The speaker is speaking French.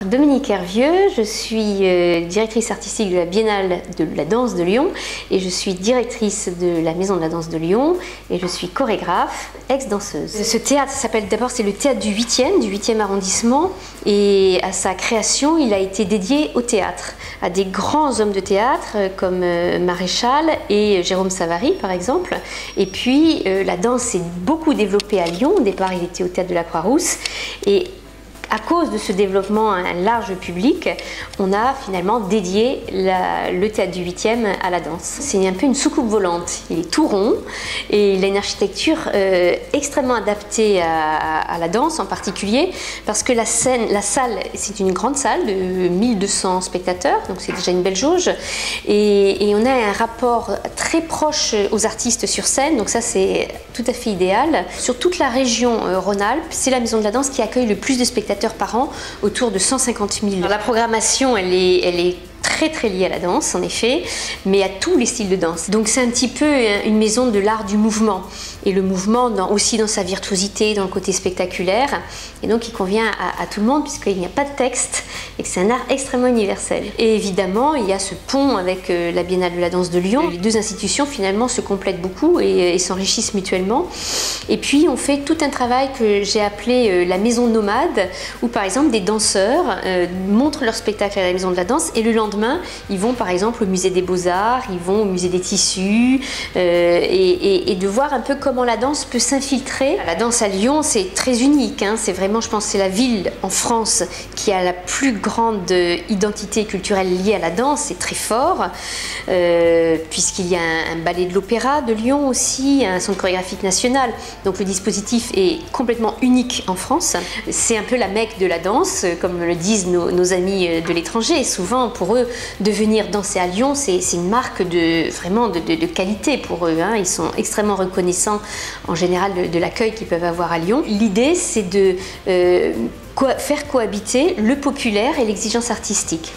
Dominique Hervieux, je suis directrice artistique de la Biennale de la danse de Lyon et je suis directrice de la Maison de la danse de Lyon et je suis chorégraphe, ex-danseuse. Ce théâtre s'appelle d'abord, c'est le théâtre du 8e arrondissement, et à sa création il a été dédié au théâtre, à des grands hommes de théâtre comme Maréchal et Jérôme Savary par exemple. Et puis la danse s'est beaucoup développée à Lyon. Au départ il était au théâtre de la Croix-Rousse, et à cause de ce développement à un large public, on a finalement dédié le théâtre du 8e à la danse. C'est un peu une soucoupe volante. Il est tout rond et il a une architecture extrêmement adaptée à la danse en particulier, parce que la salle, c'est une grande salle de 1200 spectateurs, donc c'est déjà une belle jauge, et on a un rapport très proche aux artistes sur scène, donc ça c'est tout à fait idéal. Sur toute la région Rhône-Alpes, c'est la Maison de la danse qui accueille le plus de spectateurs par an, autour de 150 000. Alors, la programmation, elle est très liée à la danse en effet, mais à tous les styles de danse. Donc c'est un petit peu une maison de l'art du mouvement, et le mouvement aussi dans sa virtuosité, dans le côté spectaculaire, et donc il convient à tout le monde puisqu'il n'y a pas de texte et que c'est un art extrêmement universel. Et évidemment il y a ce pont avec la Biennale de la danse de Lyon. Les deux institutions finalement se complètent beaucoup et s'enrichissent mutuellement. Et puis on fait tout un travail que j'ai appelé la maison nomade, où par exemple des danseurs montrent leur spectacle à la Maison de la danse, et le lendemain ils vont par exemple au musée des Beaux-Arts, ils vont au musée des tissus, et de voir un peu comment la danse peut s'infiltrer. La danse à Lyon, c'est très unique, hein. C'est vraiment, je pense, c'est la ville en France qui a la plus grande identité culturelle liée à la danse. C'est très fort, puisqu'il y a un ballet de l'Opéra de Lyon aussi, un centre chorégraphique national. Donc le dispositif est complètement unique en France. C'est un peu la Mecque de la danse, comme le disent nos amis de l'étranger. Souvent, pour eux, de venir danser à Lyon, c'est une marque vraiment de qualité pour eux, hein. Ils sont extrêmement reconnaissants en général de l'accueil qu'ils peuvent avoir à Lyon. L'idée, c'est de faire cohabiter le populaire et l'exigence artistique.